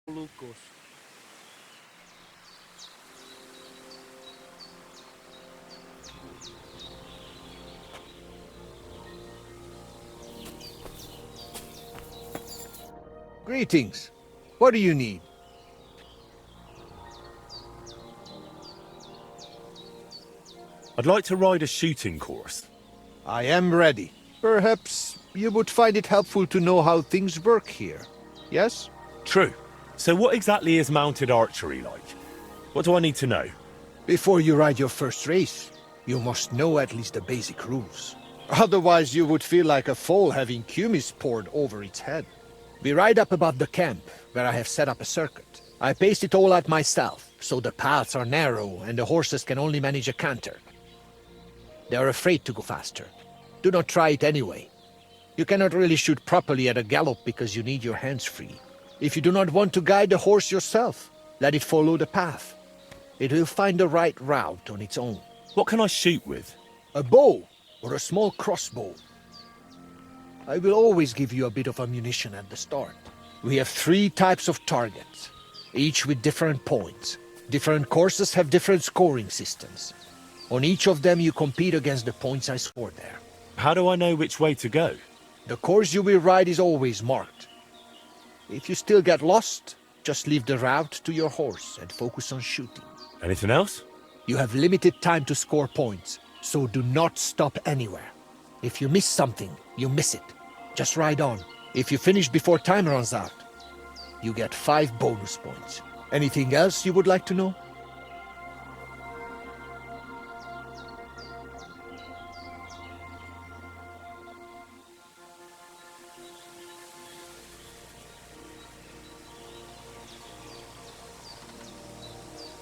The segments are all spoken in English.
Lucas. Greetings. What do you need? I'd like to ride a shooting course. I am ready. Perhaps you would find it helpful to know how things work here. Yes? True. So what exactly is mounted archery like? What do I need to know? Before you ride your first race, you must know at least the basic rules. Otherwise you would feel like a foal having kumis poured over its head. We ride up above the camp, where I have set up a circuit. I paced it all out myself, so the paths are narrow and the horses can only manage a canter. They are afraid to go faster. Do not try it anyway. You cannot really shoot properly at a gallop because you need your hands free. If you do not want to guide the horse yourself, let it follow the path. It will find the right route on its own. What can I shoot with? A bow or a small crossbow. I will always give you a bit of ammunition at the start. We have 3 types of targets, each with different points. Different courses have different scoring systems. On each of them you compete against the points I scored there. How do I know which way to go? The course you will ride is always marked. If you still get lost, just leave the route to your horse and focus on shooting. Anything else? You have limited time to score points, so do not stop anywhere. If you miss something, you miss it. Just ride on. If you finish before time runs out, you get 5 bonus points. Anything else you would like to know?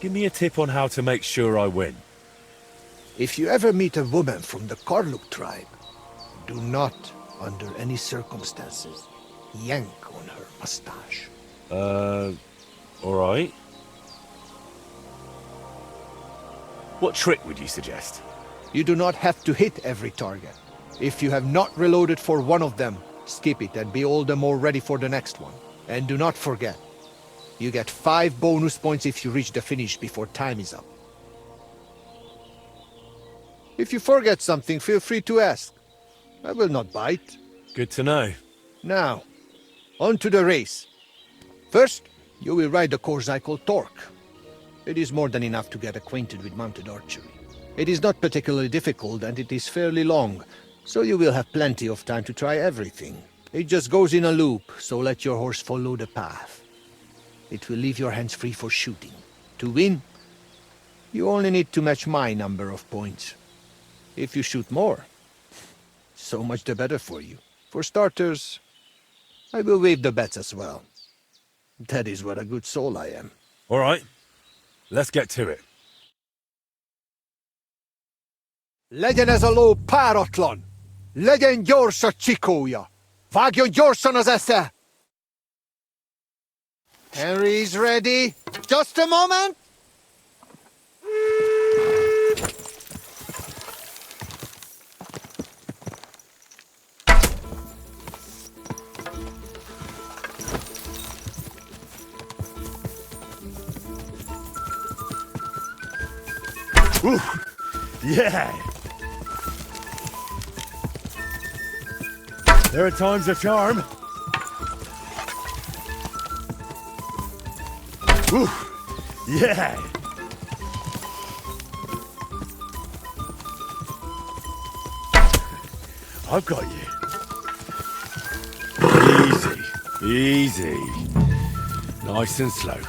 Give me a tip on how to make sure I win. If you ever meet a woman from the Karluk tribe, do not, under any circumstances, yank on her mustache. Alright. What trick would you suggest? You do not have to hit every target. If you have not reloaded for one of them, skip it and be all the more ready for the next one. And do not forget, you get 5 bonus points if you reach the finish before time is up. If you forget something, feel free to ask. I will not bite. Good to know. Now, on to the race. First, you will ride the course I call Torque. It is more than enough to get acquainted with mounted archery. It is not particularly difficult and it is fairly long, so you will have plenty of time to try everything. It just goes in a loop, so let your horse follow the path. It will leave your hands free for shooting. To win, you only need to match my number of points. If you shoot more, so much the better for you. For starters, I will waive the bets as well. That is what a good soul I am. Alright. Let's get to it. Legyen ez a ló páratlan! Legyen gyors a csikója! Vágjon gyorsan az esze! Henry's ready. Just a moment! Ooh, yeah! There are times of charm. Ooh, yeah! I've got you. Easy, easy. Nice and slow.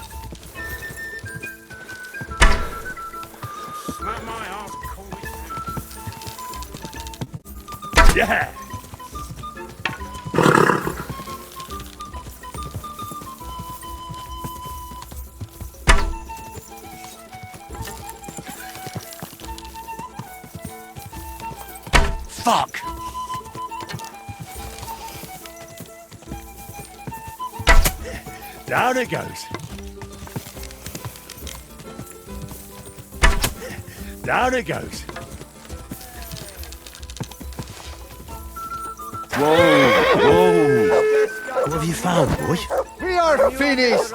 Yeah! Fuck! Down it goes. Down it goes. Whoa, whoa. What have you found, boy? We are finished!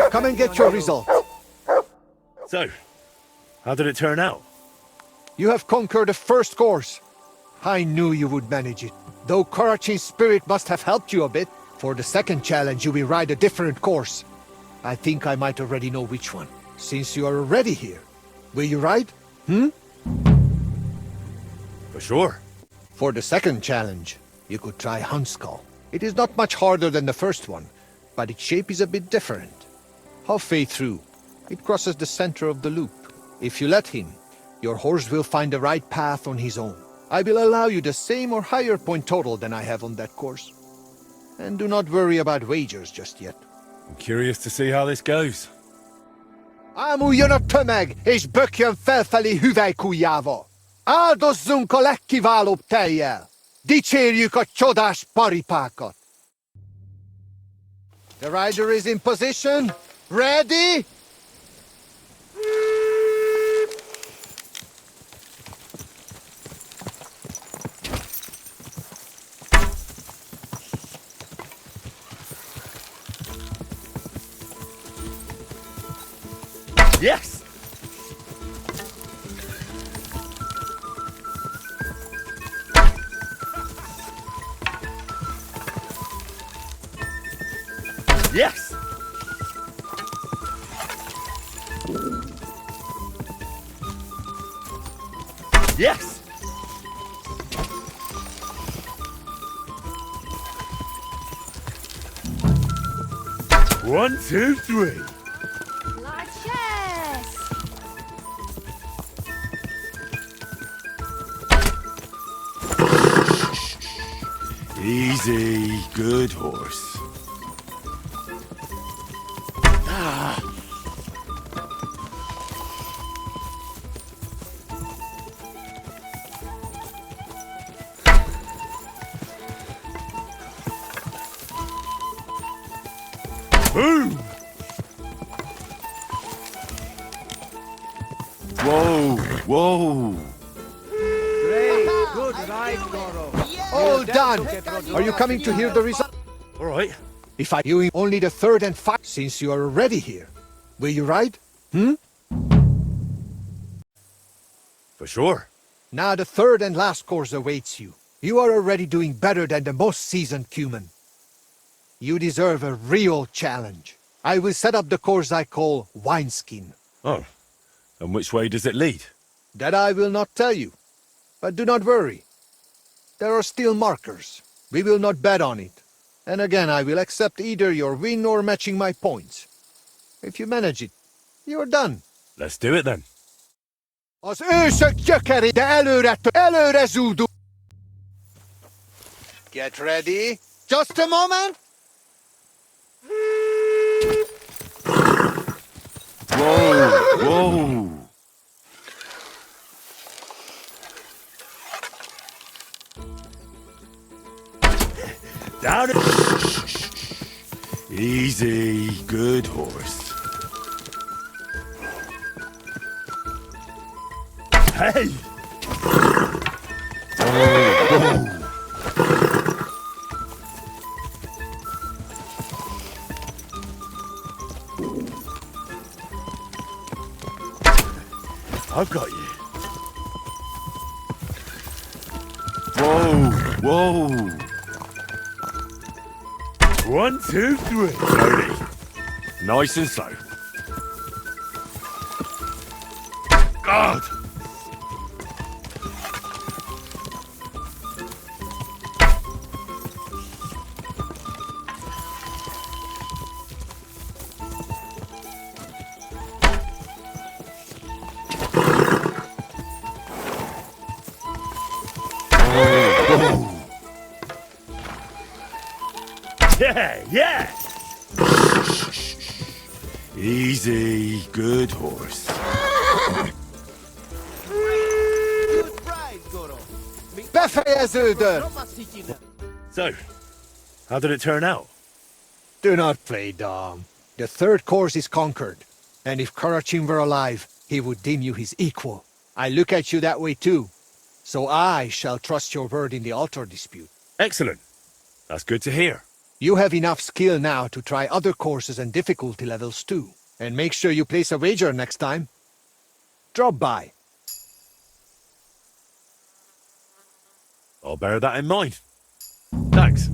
Come and get your result. So, how did it turn out? You have conquered the first course. I knew you would manage it. Though Karachin's spirit must have helped you a bit. For the second challenge, you will ride a different course. I think I might already know which one. Since you are already here, will you ride? For sure. For the second challenge, you could try Hunskull. It is not much harder than the first one, but its shape is a bit different. Halfway through, it crosses the center of the loop. If you let him, your horse will find the right path on his own. I will allow you the same or higher point total than I have on that course. And do not worry about wagers just yet. I'm curious to see how this goes. Ámuljon a tömeg, és bökjön felfelé hüvelykujjával! Áldozzunk a legkiválóbb tejjel! Dicsérjük a csodás paripákat! The rider is in position. Ready? Yes! Yes! Yes! One, two, three. Largesse! Easy, good horse. Boom! Whoa, whoa. Good ride, Goro. All done! Are you coming to hear the result? All right. If I you only the third and final, since you are already here, will you ride? For sure. Now the third and last course awaits you. You are already doing better than the most seasoned cumin. You deserve a real challenge. I will set up the course I call Wineskin. Oh, and which way does it lead? That I will not tell you. But do not worry. There are still markers. We will not bet on it. And again, I will accept either your win or matching my points. If you manage it, you are done. Let's do it then. Az ősök gyökeri, de előre zúdul. Get ready. Just a moment. Whoa, whoa. Down it. Easy, good horse. Hey! Whoa. I've got you. Whoa, whoa. One, two, three. Slowly. Nice and slow. God! Yeah, yeah! Easy, good horse. Good ride, Goro. Befejeződött! So, how did it turn out? Do not play dumb. The third course is conquered. And if Karachin were alive, he would deem you his equal. I look at you that way too. So I shall trust your word in the altar dispute. Excellent. That's good to hear. You have enough skill now to try other courses and difficulty levels too. And make sure you place a wager next time. Drop by. I'll bear that in mind. Thanks.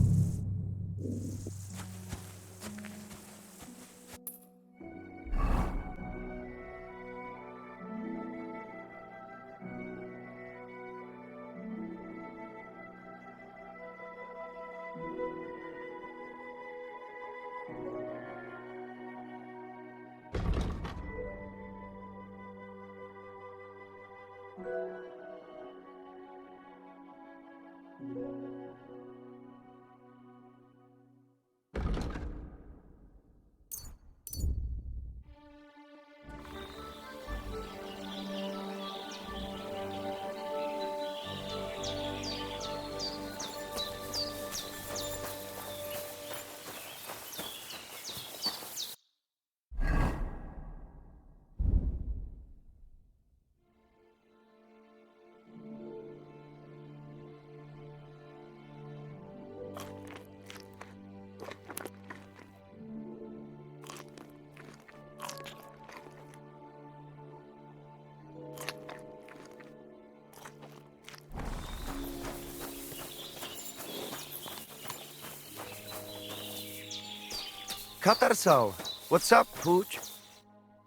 Katarsao. What's up, Pooch?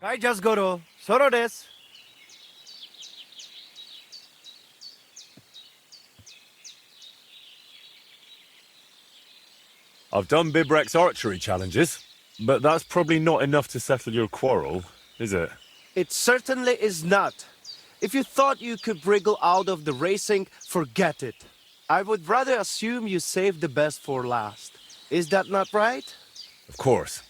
Kai just goro. Soro desu. I've done Bibrek's archery challenges, but that's probably not enough to settle your quarrel, is it? It certainly is not. If you thought you could wriggle out of the racing, forget it. I would rather assume you saved the best for last. Is that not right? Of course.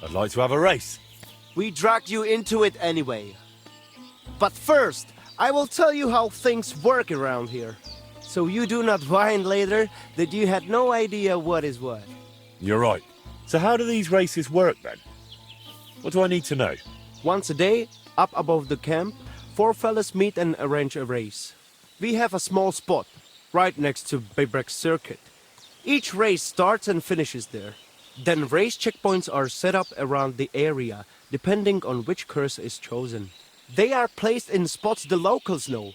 I'd like to have a race. We dragged you into it anyway. But first, I will tell you how things work around here. So you do not whine later that you had no idea what is what. You're right. So how do these races work then? What do I need to know? Once a day, up above the camp, 4 fellas meet and arrange a race. We have a small spot, right next to Bibrek's circuit. Each race starts and finishes there. Then race checkpoints are set up around the area, depending on which course is chosen. They are placed in spots the locals know.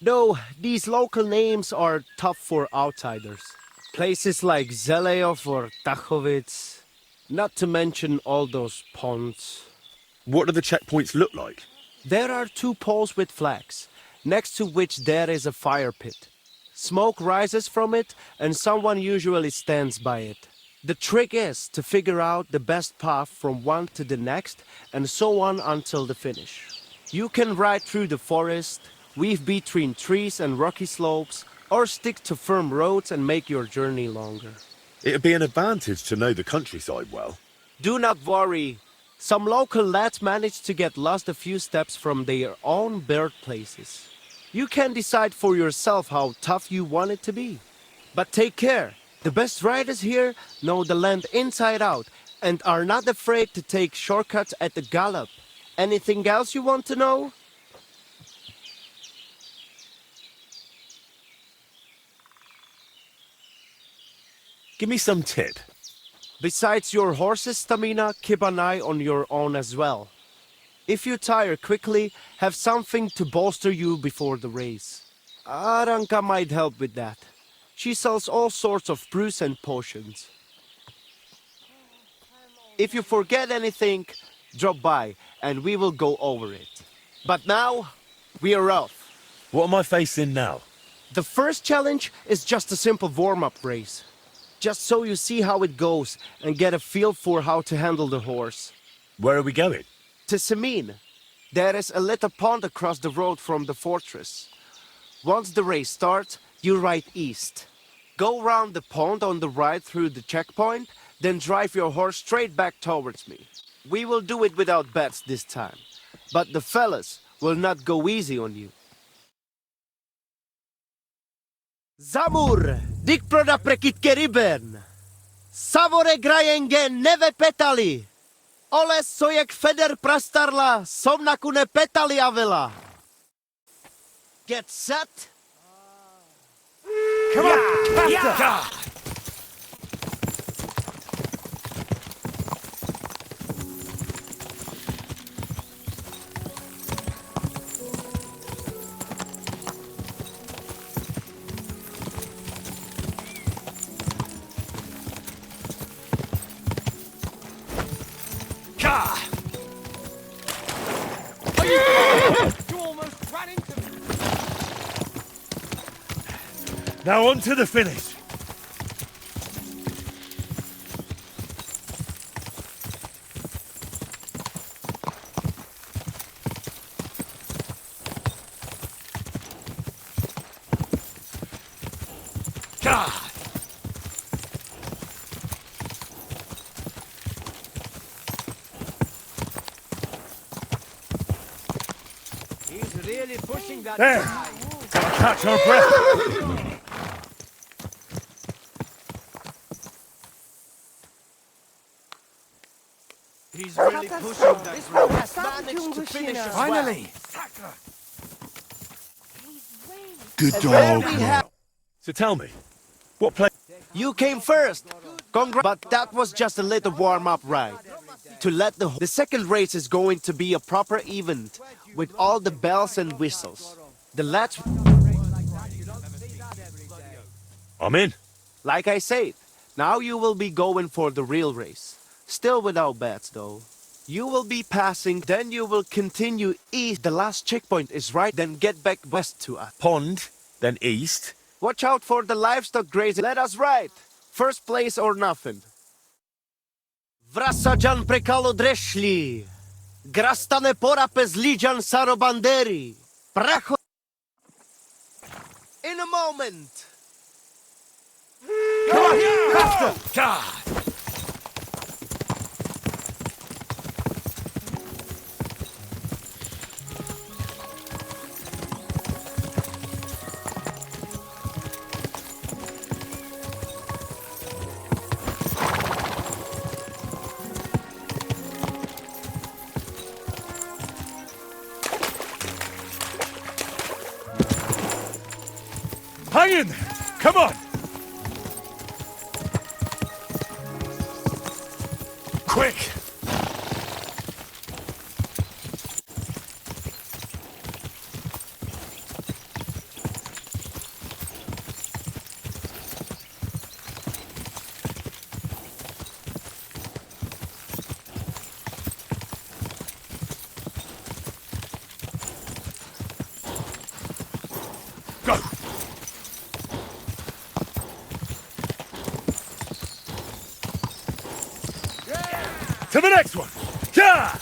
Though these local names are tough for outsiders. Places like Zeleov or Tachovitz, not to mention all those ponds. What do the checkpoints look like? There are 2 poles with flags, next to which there is a fire pit. Smoke rises from it, and someone usually stands by it. The trick is to figure out the best path from one to the next, and so on until the finish. You can ride through the forest, weave between trees and rocky slopes, or stick to firm roads and make your journey longer. It'd be an advantage to know the countryside well. Do not worry. Some local lads managed to get lost a few steps from their own birthplaces. You can decide for yourself how tough you want it to be. But take care. The best riders here know the land inside out and are not afraid to take shortcuts at the gallop. Anything else you want to know? Give me some tip. Besides your horse's stamina, keep an eye on your own as well. If you tire quickly, have something to bolster you before the race. Aranka might help with that. She sells all sorts of brews and potions. If you forget anything, drop by and we will go over it. But now, we are off. What am I facing now? The first challenge is just a simple warm-up race. Just so you see how it goes and get a feel for how to handle the horse. Where are we going? To Semin. There is a little pond across the road from the fortress. Once the race starts, you ride east. Go round the pond on the right through the checkpoint, then drive your horse straight back towards me. We will do it without bets this time, but the fellas will not go easy on you. Zamur! Dik proda prekit keriben. Savore grajengen neve petali. Ole sojek feder prastarla, somnakune petali avela. Get set. Come on! Faster! You almost ran into me. Now on to the finish. He's really pushing that There. guy. Gotta catch our breath. He's really pushing that. This one has Managed to finish as well. Finally. Good And there dog. we have. So tell me, what place? You came first. But that was just a little warm-up ride. To let the second race is going to be a proper event with all the bells and whistles. The lads, I'm in. like I said, now you will be going for the real race. Still without bets though. You will be passing, then you will continue east. The last checkpoint is right, then get back west to us. Pond, then east. Watch out for the livestock grazing. Let us ride. First place or nothing. Vrasajan prekalo dreszli. Grastane pora pezlijan sarobanderi. Pracho. In a moment. Come on! Faster! God! Hang in there! Come on! Quick! Go! To the next one! Yeah!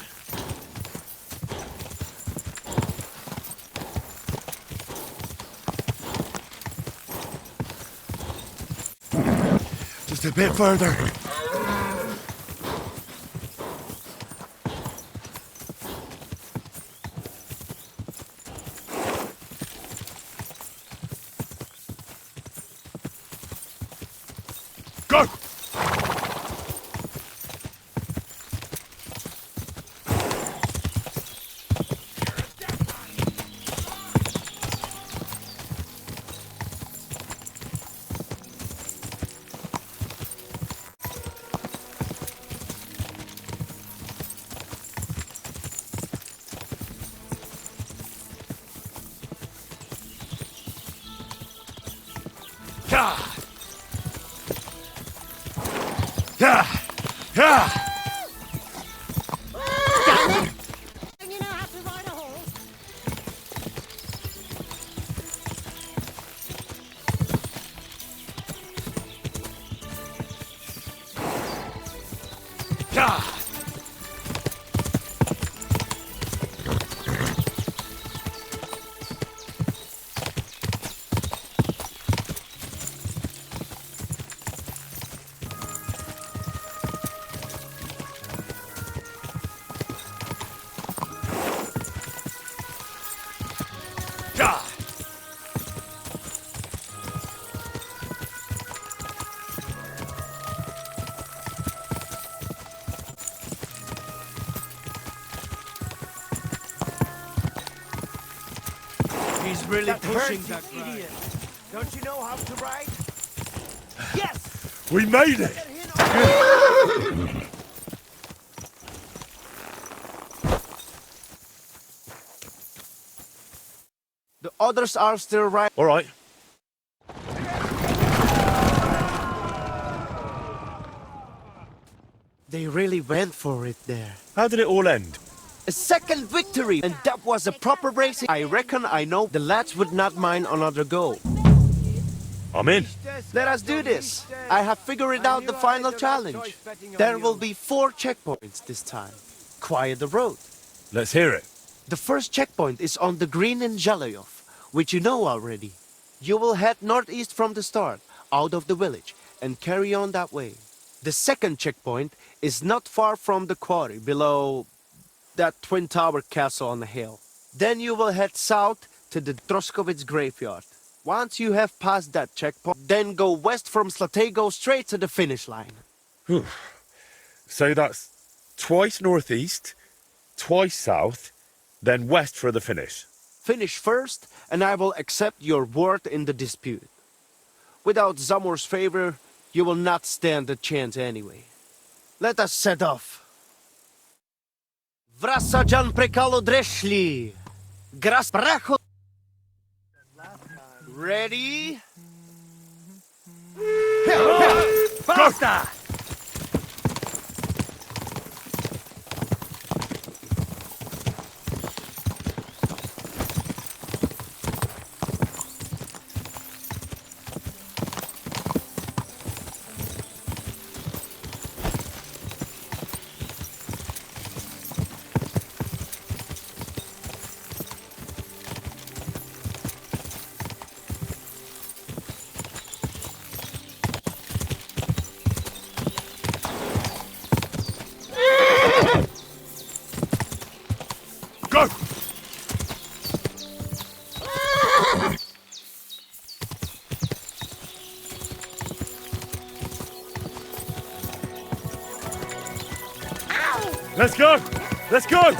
Just a bit further. Go! Yeah! Yeah! Yeah! And you know how to ride a horse? Yeah! Yeah! He's really pushing that that idiot. Don't you know how to ride? Yes! We made it! The others are still riding. All right. They really went for it there. How did it all end? A second victory, and that was a proper racing. I reckon I know the lads would not mind another go. I'm in. Let us do this. I have figured out the final challenge. There will be 4 checkpoints this time. Quiet the road. Let's hear it. The first checkpoint is on the green in Zhalayov, which you know already. You will head northeast from the start, out of the village, and carry on that way. The second checkpoint is not far from the quarry, below that twin tower castle on the hill. Then you will head south to the Troskowitz graveyard. Once you have passed that checkpoint, then go west from Slatego straight to the finish line. So that's twice northeast, twice south, then west for the finish. Finish first, and I will accept your word in the dispute. Without Zamor's favor, you will not stand a chance anyway. Let us set off. Vrasajan prekalo dreshli. Gras pracho. Ready? Faster! Go! Let's go! Let's go!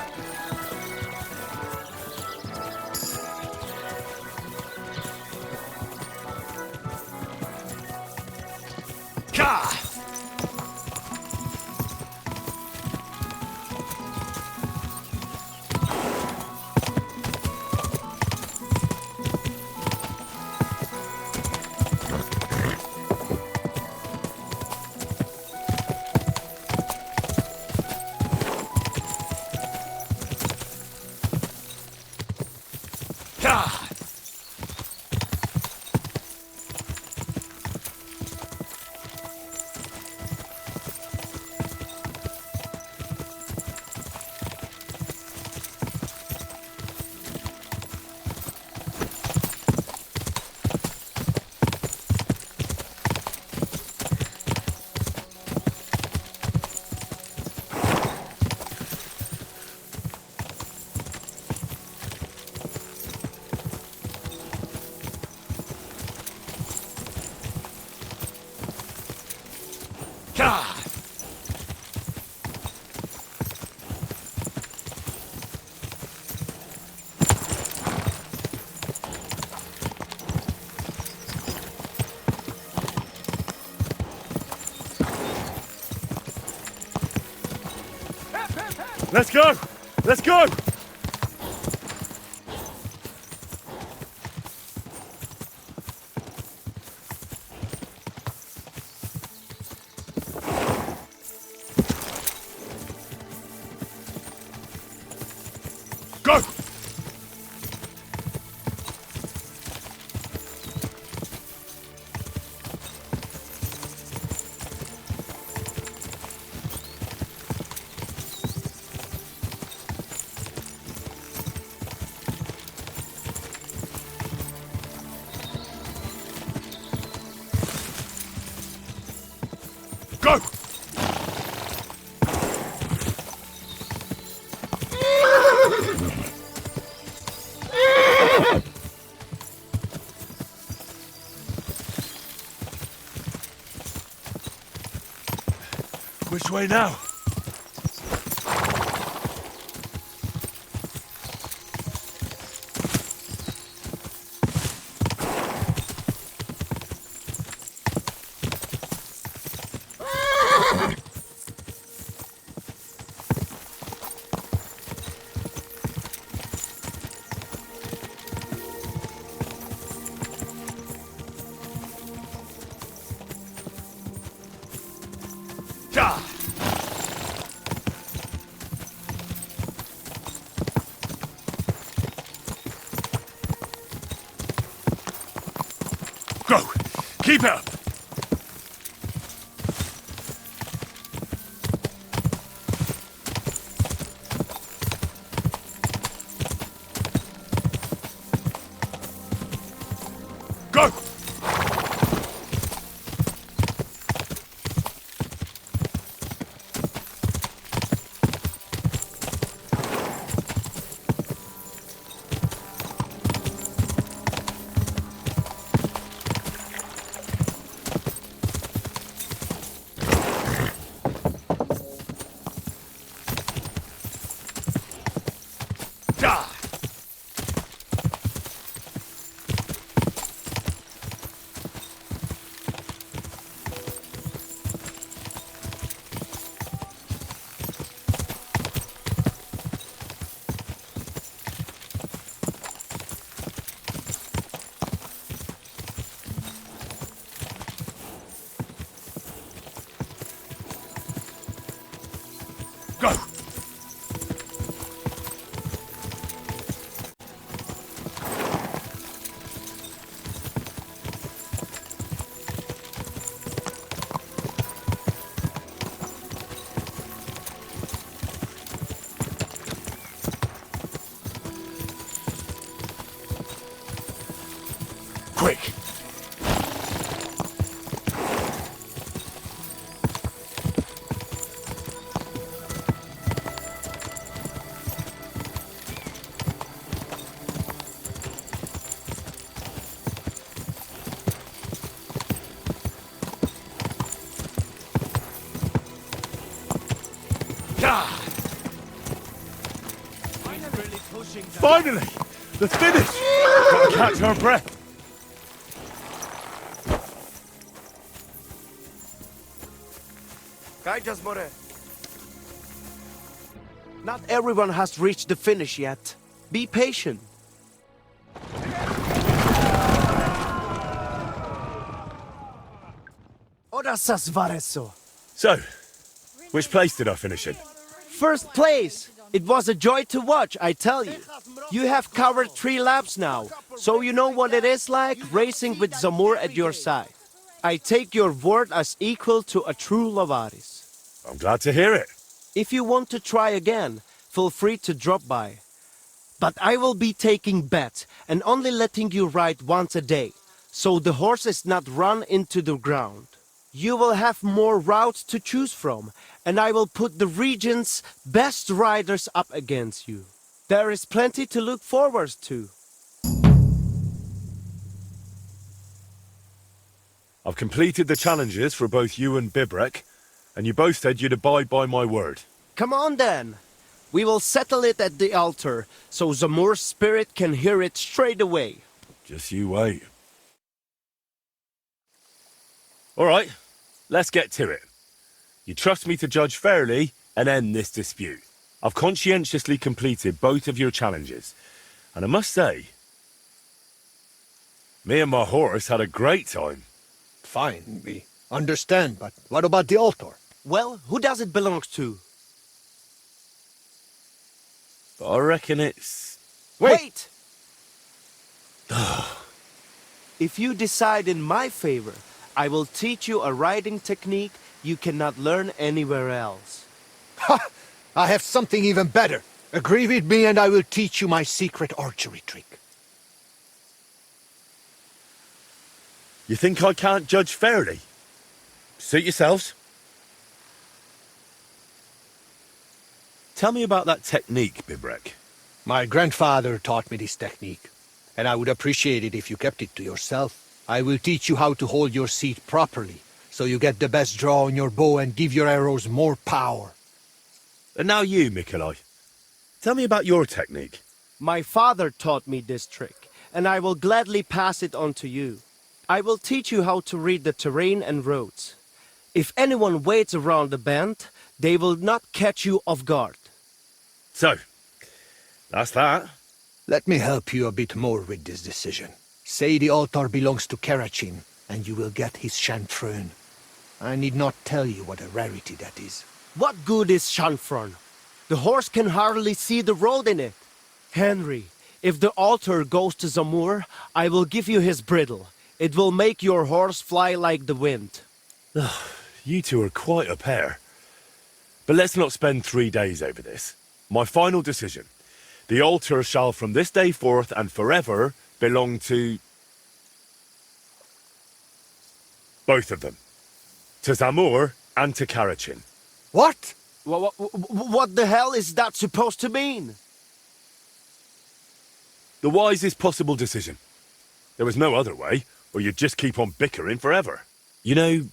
Ka! Let's go! Let's go! Go! Go! Which way now? Keep it up! Go! Die! Go! Quick! Die! Finally! The finish! Gotta catch our breath. Not everyone has reached the finish yet. Be patient. Odasas vareso. So, which place did I finish in? First place! It was a joy to watch, I tell you. You have covered 3 laps now, so you know what it is like racing with Zamur at your side. I take your word as equal to a true Lavaris. I'm glad to hear it. If you want to try again, feel free to drop by. But I will be taking bets and only letting you ride once a day, so the horse is not run into the ground. You will have more routes to choose from, and I will put the region's best riders up against you. There is plenty to look forward to. I've completed the challenges for both you and Bibrek, and you both said you'd abide by my word. Come on then. We will settle it at the altar, so Zamur's spirit can hear it straight away. Just you wait. All right, let's get to it. You trust me to judge fairly and end this dispute. I've conscientiously completed both of your challenges, and I must say, me and my horse had a great time. Fine, we understand, but what about the altar? Well, who does it belong to? I reckon it's... Wait! If you decide in my favor, I will teach you a riding technique you cannot learn anywhere else. Ha! I have something even better. Agree with me and I will teach you my secret archery trick. You think I can't judge fairly? Suit yourselves. Tell me about that technique, Bibrek. My grandfather taught me this technique, and I would appreciate it if you kept it to yourself. I will teach you how to hold your seat properly, so you get the best draw on your bow and give your arrows more power. And now you, Mikolai. Tell me about your technique. My father taught me this trick, and I will gladly pass it on to you. I will teach you how to read the terrain and roads. If anyone waits around the bend, they will not catch you off guard. So, that's that. Let me help you a bit more with this decision. Say the altar belongs to Karachin, and you will get his chanfrein. I need not tell you what a rarity that is. What good is chanfrein? The horse can hardly see the road in it. Henry, if the altar goes to Zamur, I will give you his bridle. It will make your horse fly like the wind. You two are quite a pair. But let's not spend 3 days over this. My final decision. The altar shall from this day forth and forever belong to... both of them. To Zamur and to Karachin. What? What the hell is that supposed to mean? The wisest possible decision. There was no other way, or you'd just keep on bickering forever. You know,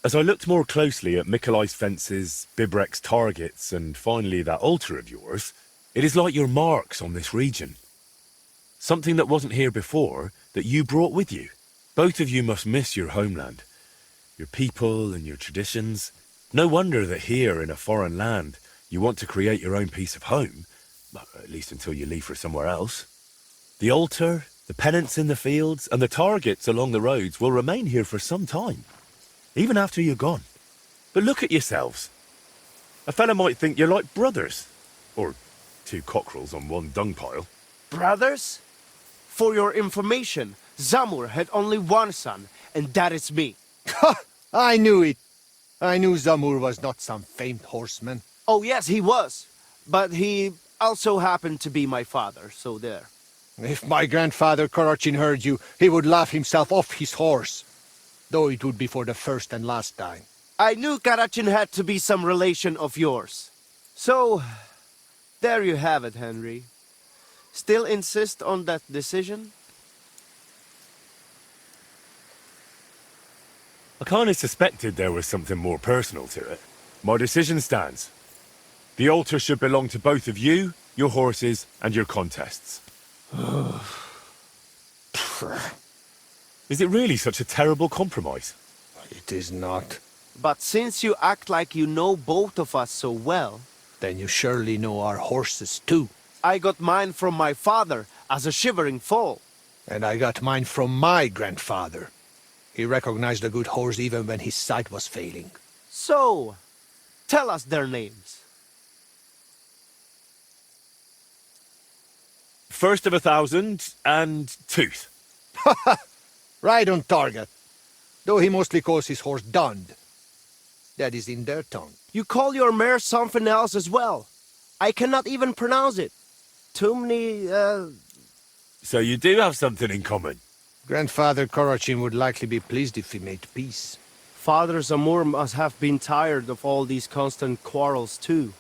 as I looked more closely at Mikolai's fences, Bibrek's targets, and finally that altar of yours, it is like your marks on this region. Something that wasn't here before, that you brought with you. Both of you must miss your homeland, your people and your traditions. No wonder that here in a foreign land, you want to create your own piece of home, well, at least until you leave for somewhere else. The altar, the pennants in the fields, and the targets along the roads will remain here for some time, even after you're gone. But look at yourselves. A fella might think you're like brothers, or two cockerels on one dung pile. Brothers? For your information, Zamur had only one son, and that is me. I knew it. I knew Zamur was not some famed horseman. Oh yes, he was. But he also happened to be my father, so there. If my grandfather Karachin heard you, he would laugh himself off his horse. Though it would be for the first and last time. I knew Karachin had to be some relation of yours. So, there you have it, Henry. Still insist on that decision? I kind of suspected there was something more personal to it. My decision stands. The altar should belong to both of you, your horses, and your contests. Is it really such a terrible compromise? It is not. But since you act like you know both of us so well... Then you surely know our horses too. I got mine from my father as a shivering foal. And I got mine from my grandfather. He recognized a good horse even when his sight was failing. So, tell us their names. First of 1,000 and Tooth. Right on target. Though he mostly calls his horse Dund. That is in their tongue. You call your mare something else as well. I cannot even pronounce it. Tumni, So you do have something in common. Grandfather Karachin would likely be pleased if we made peace. Father Zamur must have been tired of all these constant quarrels too.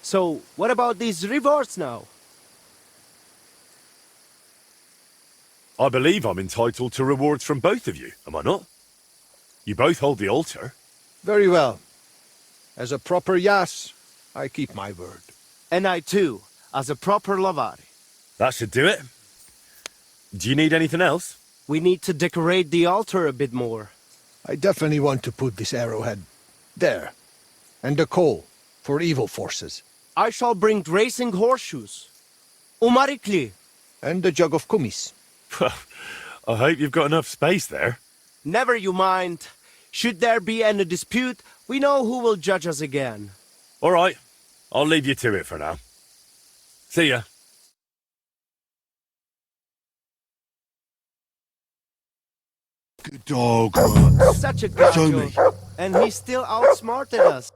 So, what about these rewards now? I believe I'm entitled to rewards from both of you, am I not? You both hold the altar. Very well. As a proper Yas, I keep my word. And I too, as a proper Lavari. That should do it. Do you need anything else? We need to decorate the altar a bit more. I definitely want to put this arrowhead there. And the coal for evil forces. I shall bring racing horseshoes. Umarikli. And the jug of kumis. I hope you've got enough space there. Never you mind. Should there be any dispute, we know who will judge us again. All right, I'll leave you to it for now. See ya. Good dog. Such a Show gacho. me. And he still outsmarted us.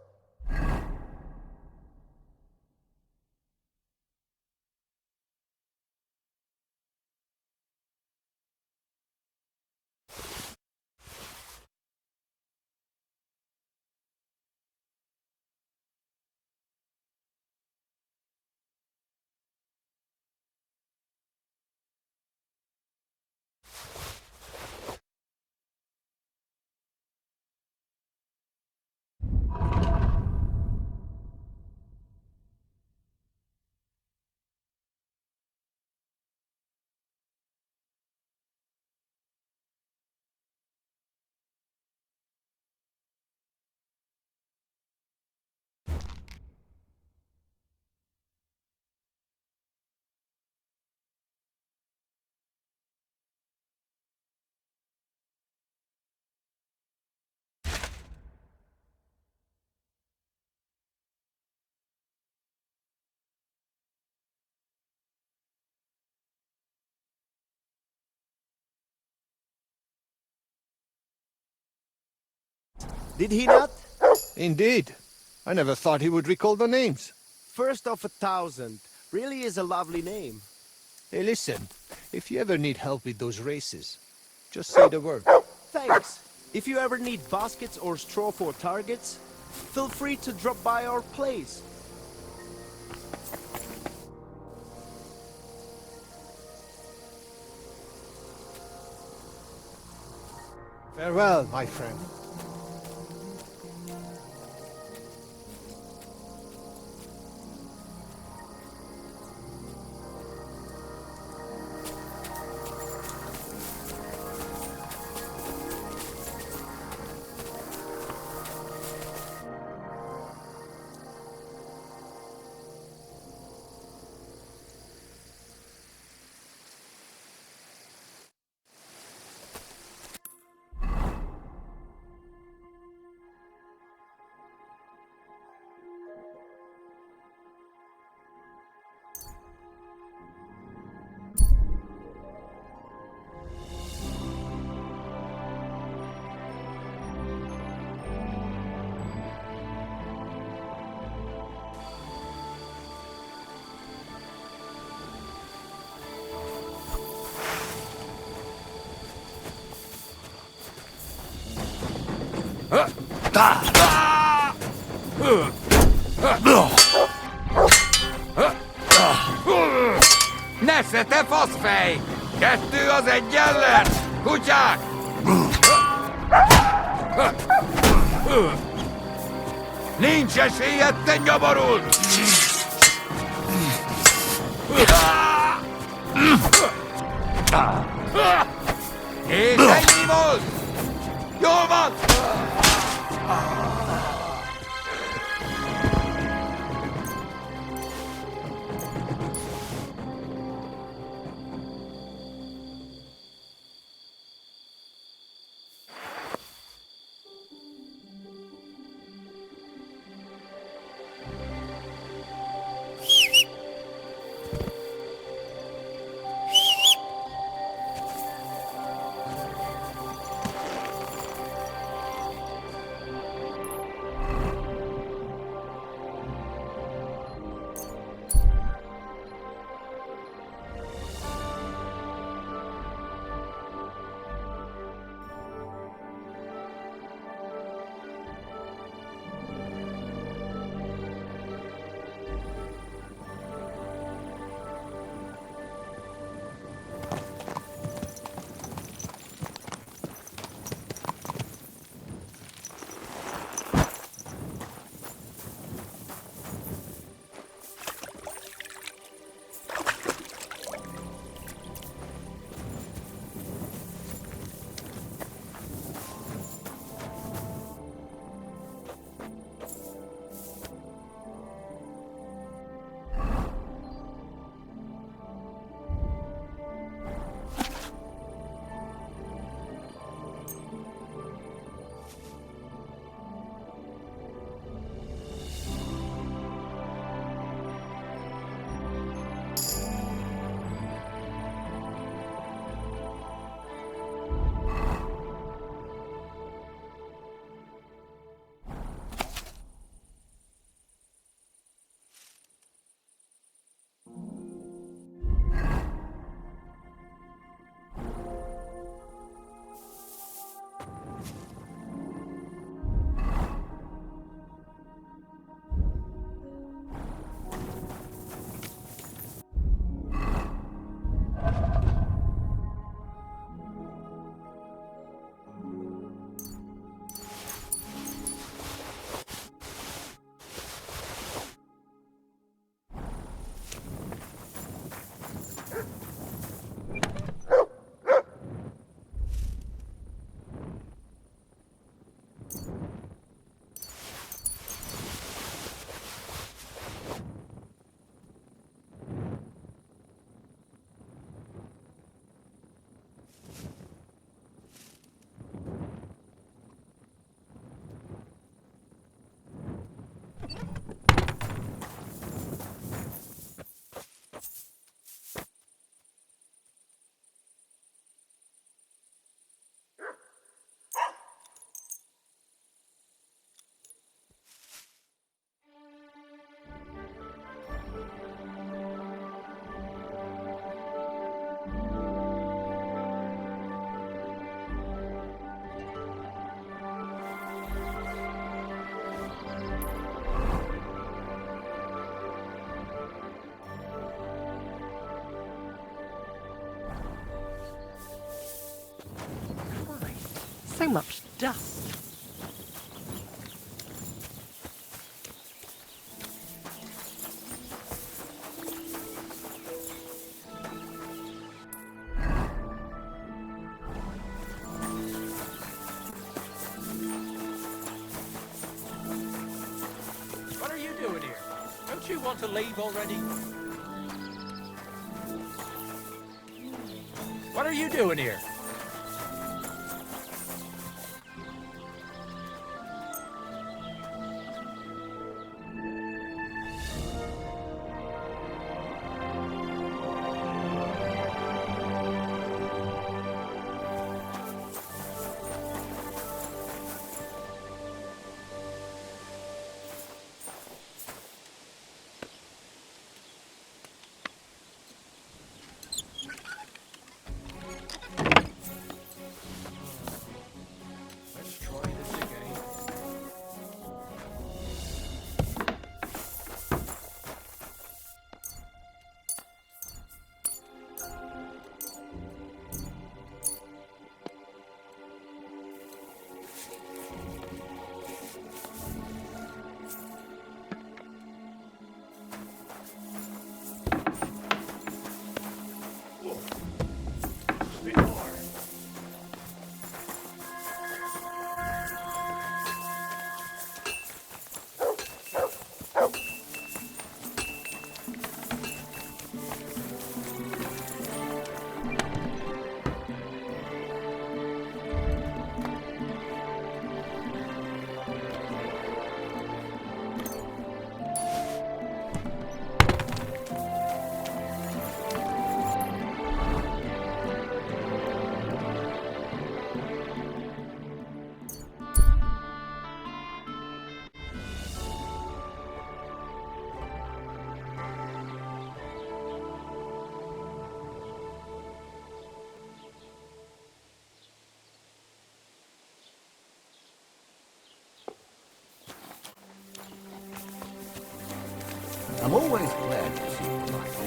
Did he not? Indeed. I never thought he would recall the names. First of 1,000. Really is a lovely name. Hey, listen. If you ever need help with those races, just say the word. Thanks. If you ever need baskets or straw for targets, feel free to drop by our place. Farewell, my friend. Nesze, te faszfej! 2 az 1 ellen! Kutyák! Nincs esélyed, te nyomorult! És ennyi volt! Jól van! so much dust. What are you doing here? Don't you want to leave already? What are you doing here? Let's try this again. I'm always glad to see you like this.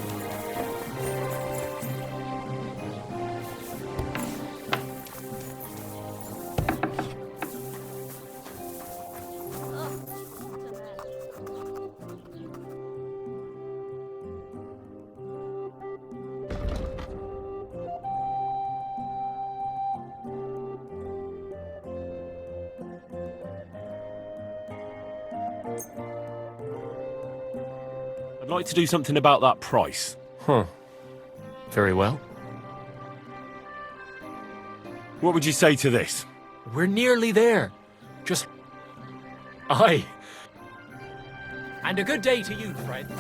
I'd like to do something about that price. Huh. Very well. What would you say to this? We're nearly there. Just... Aye. And a good day to you, friend.